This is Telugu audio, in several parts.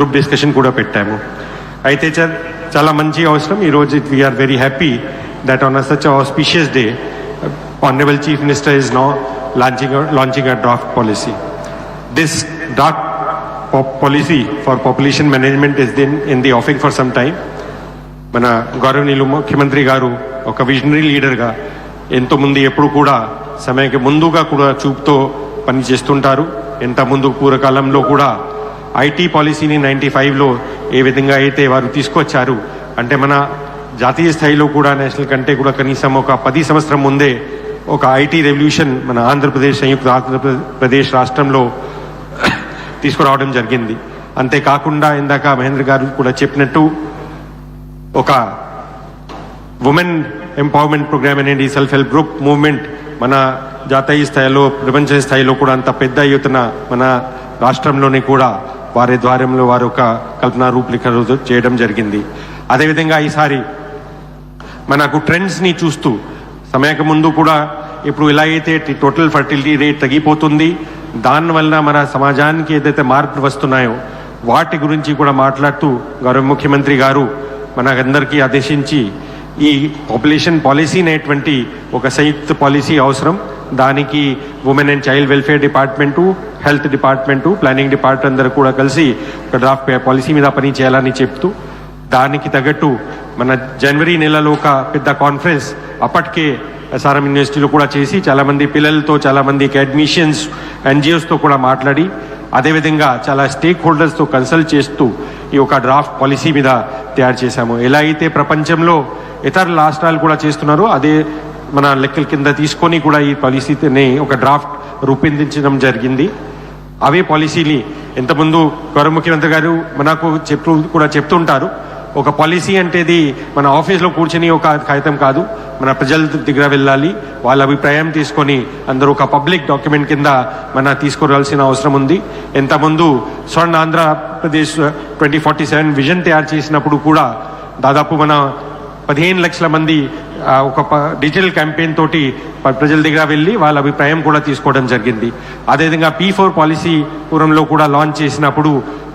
గ్రూప్ డిస్కషన్ కూడా పెట్టాము. అయితే చాలా మంచి అవసరం ఈరోజు we are very happy that on such auspicious day honourable chief minister is now launching a draft policy. This draft policy for population management is in the offing for some time. మన గౌరవనీయులు ముఖ్యమంత్రి గారు ఒక విజనరీ లీడర్గా ఎంతో ముందు ఎప్పుడు కూడా సమయానికి ముందుగా కూడా చూపుతో పనిచేస్తుంటారు. ఎంత ముందు పూర్వకాలంలో కూడా ఐటీ పాలసీని 95లో ఏ విధంగా అయితే వారు తీసుకొచ్చారు అంటే మన జాతీయ స్థాయిలో కూడా నేషనల్ కంటే కూడా కనీసం ఒక 10 సంవత్సరం ముందే ఒక ఐటీ రెవల్యూషన్ మన ఆంధ్రప్రదేశ్ సంయుక్త ఆంధ్రప్రదేశ్ రాష్ట్రంలో తీసుకురావడం జరిగింది. అంతేకాకుండా ఇందాక మహేంద్ర గారు కూడా చెప్పినట్టు ఒక ఉమెన్ ఎంపవర్మెంట్ ప్రోగ్రామ్ అనేది సెల్ఫ్ హెల్ప్ గ్రూప్ మూవ్మెంట్ మన జాతీయ స్థాయిలో ప్రపంచ స్థాయిలో కూడా అంత పెద్ద ఎత్తున మన రాష్ట్రంలోని కూడా వారి ద్వారంలో వారు ఒక కల్పన రూపురేఖలు చేయడం జరిగింది. అదేవిధంగా ఈసారి మనకు ట్రెండ్స్ని చూస్తూ సమయానికి ముందు కూడా ఇప్పుడు ఎలా అయితే టోటల్ ఫర్టిలిటీ రేట్ తగ్గిపోతుంది, దానివల్ల మన సమాజానికి ఏదైతే మార్పులు వస్తున్నాయో వాటి గురించి కూడా మాట్లాడుతూ గౌరవ ముఖ్యమంత్రి గారు మనకందరికీ ఆదేశించి ఈ పాపులేషన్ పాలసీ అనేటువంటి ఒక సంయుక్త పాలసీ అవసరం. దానికి women and child welfare department, health department, planning department అందరూ కూడా కలిసి ఒక డ్రాఫ్ట్ పాలసీ మీద పని చేయాలని చెప్తూ దానికి తగ్గట్టు మన జనవరి నెలలో ఒక పెద్ద కాన్ఫరెన్స్ అప్పటికే ఎస్ఆర్ఎం యూనివర్సిటీలో కూడా చేసి చాలామంది పిల్లలతో, చాలామంది అకాడమిషియన్స్, ఎన్జిఓస్తో కూడా మాట్లాడి అదేవిధంగా చాలా స్టేక్ హోల్డర్స్తో కన్సల్ట్ చేస్తూ ఈ ఒక డ్రాఫ్ట్ పాలసీ మీద తయారు చేశాము. ఎలా అయితే ప్రపంచంలో ఇతర రాష్ట్రాలు కూడా చేస్తున్నారో అదే మన లెక్కల కింద తీసుకొని కూడా ఈ పాలసీని ఒక డ్రాఫ్ట్ రూపొందించడం జరిగింది. అవే పాలసీని ఇంతకుముందు గౌరవ ముఖ్యమంత్రి గారు మనకు చెప్తుంటారు, ఒక పాలసీ అంటేది మన ఆఫీస్లో కూర్చొని ఒక కాగితం కాదు, మన ప్రజల దగ్గర వెళ్ళాలి, వాళ్ళ అభిప్రాయం తీసుకొని అందరూ ఒక పబ్లిక్ డాక్యుమెంట్ కింద మన తీసుకోవాల్సిన అవసరం ఉంది. ఇంతకుముందు స్వర్ణ ఆంధ్రప్రదేశ్ 2047 విజన్ తయారు చేసినప్పుడు కూడా దాదాపు మన 15 లక్షల మంది ఒక డిజిటల్ క్యాంపెయిన్ తోటి ప్రజల దగ్గర వెళ్ళి వాళ్ళ అభిప్రాయం కూడా తీసుకోవడం జరిగింది. అదేవిధంగా P4 పాలసీ పూర్వంలో కూడా లాంచ్ చేసినప్పుడు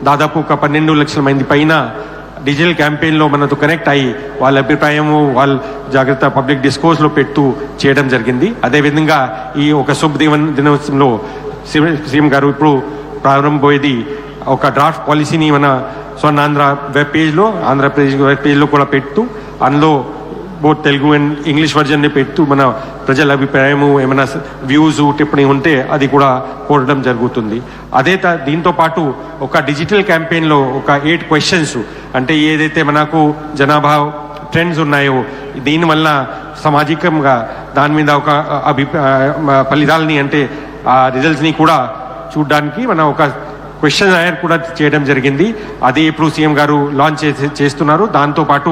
దాదాపు ఒక 12 లక్షల మంది పైన డిజిటల్ క్యాంపెయిన్లో మనతో కనెక్ట్ అయ్యి వాళ్ళ అభిప్రాయము వాళ్ళ జాగ్రత్త పబ్లిక్ డిస్కోర్స్లో పెడుతూ చేయడం జరిగింది. అదేవిధంగా ఈ ఒక దినోత్సవంలో సీఎం గారు ఇప్పుడు ప్రారంభమయ్యేది ఒక డ్రాఫ్ట్ పాలసీని మన స్వర్ణాంధ్ర వెబ్ పేజ్లో, ఆంధ్రప్రదేశ్ వెబ్ పేజ్లో కూడా పెడుతూ అందులో బోత్ తెలుగు అండ్ ఇంగ్లీష్ వర్జన్ని పెడుతూ మన ప్రజల అభిప్రాయము ఏమైనా వ్యూస్ టిప్పణి ఉంటే అది కూడా కోరడం జరుగుతుంది. దీంతో పాటు ఒక డిజిటల్ క్యాంపెయిన్లో ఒక 8 క్వశ్చన్స్ అంటే ఏదైతే మనకు జనాభా ట్రెండ్స్ ఉన్నాయో దీనివల్ల సామాజికంగా దాని మీద ఒక ఫలితాలని అంటే ఆ రిజల్ట్స్ని కూడా చూడడానికి మన ఒక క్వశ్చన్ ఆన్సర్ కూడా చేయడం జరిగింది. అది ఇప్పుడు సీఎం గారు లాంచ్ చేస్తున్నారు. దాంతోపాటు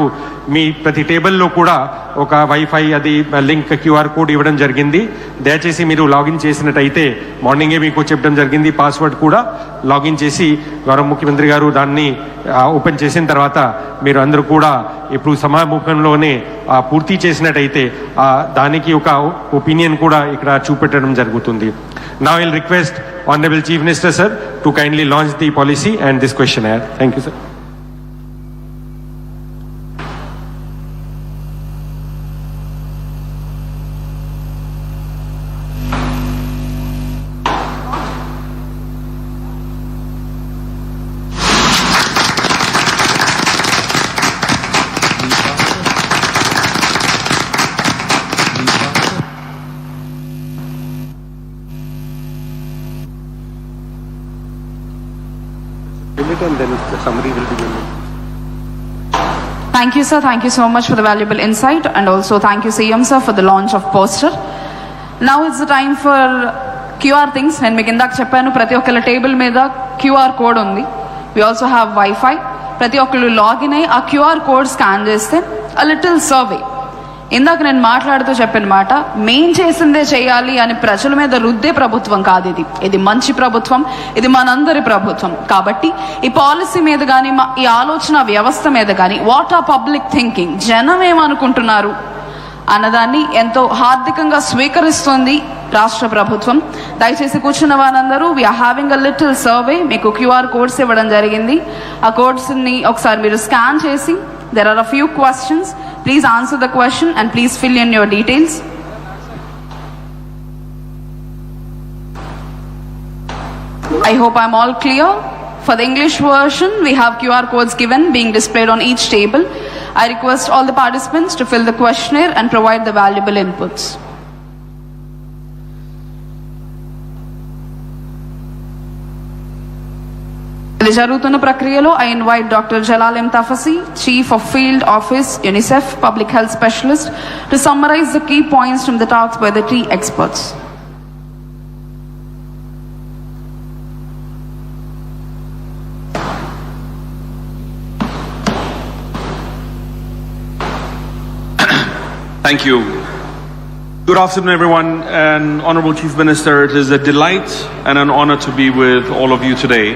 మీ ప్రతి టేబుల్లో కూడా ఒక వైఫై అది లింక్ QR కోడ్ ఇవ్వడం జరిగింది. దయచేసి మీరు లాగిన్ చేసినట్టయితే మార్నింగే మీకు చెప్పడం జరిగింది పాస్వర్డ్ కూడా లాగిన్ చేసి గౌరవ ముఖ్యమంత్రి గారు దాన్ని ఓపెన్ చేసిన తర్వాత మీరు అందరూ కూడా ఇప్పుడు సమాముఖంలోనే పూర్తి చేసినట్టయితే దానికి ఒక ఒపీనియన్ కూడా ఇక్కడ చూపెట్టడం జరుగుతుంది. Now I'll request Honorable Chief Minister sir to kindly launch the policy and this questionnaire. Thank you sir. And then the summary will be given. Thank you sir, thank you so much for the valuable insight and also thank you CM sir for the launch of poster. Now it's the time for QR things. నేను మీకు ఇందాక చెప్పాను ప్రతి ఒక్కళ్ళ టేబుల్ మీద QR కోడ్ ఉంది. We also have Wi-Fi. ప్రతి ఒక్కళ్ళు లాగిన్ అయ్యి ఆ QR కోడ్ స్కాన్ చేస్తే a little survey. ఇందాక నేను మాట్లాడుతూ చెప్పిన మాట, మేం చేసిందే చేయాలి అని ప్రజల మీద రుద్దే ప్రభుత్వం కాదు ఇది మంచి ప్రభుత్వం, ఇది మనందరి ప్రభుత్వం. కాబట్టి ఈ పాలసీ మీద కానీ ఈ ఆలోచన వ్యవస్థ మీద కానీ వాట్ ఆర్ పబ్లిక్ థింకింగ్, జనం ఏమనుకుంటున్నారు అన్నదాన్ని ఎంతో హార్దికంగా స్వీకరిస్తుంది రాష్ట్ర ప్రభుత్వం. దయచేసి కూర్చున్న వారందరూ we are having a little survey, మీకు క్యూఆర్ కోడ్స్ ఇవ్వడం జరిగింది. ఆ కోడ్స్ని ఒకసారి మీరు స్కాన్ చేసి there are a few questions. Please answer the question and please fill in your details. I hope I'm all clear. For the English version, we have QR codes given being displayed on each table. I request all the participants to fill the questionnaire and provide the valuable inputs. ఇది జరుగుతున్న ప్రక్రియలో I invite Dr. Jalal M. Tafasi, Chief of Field Office, UNICEF Public Health Specialist, to summarize the key points from the talks by the three experts. Thank you. Good afternoon, everyone, and Honorable Chief Minister. It is a delight and an honor to be with all of you today.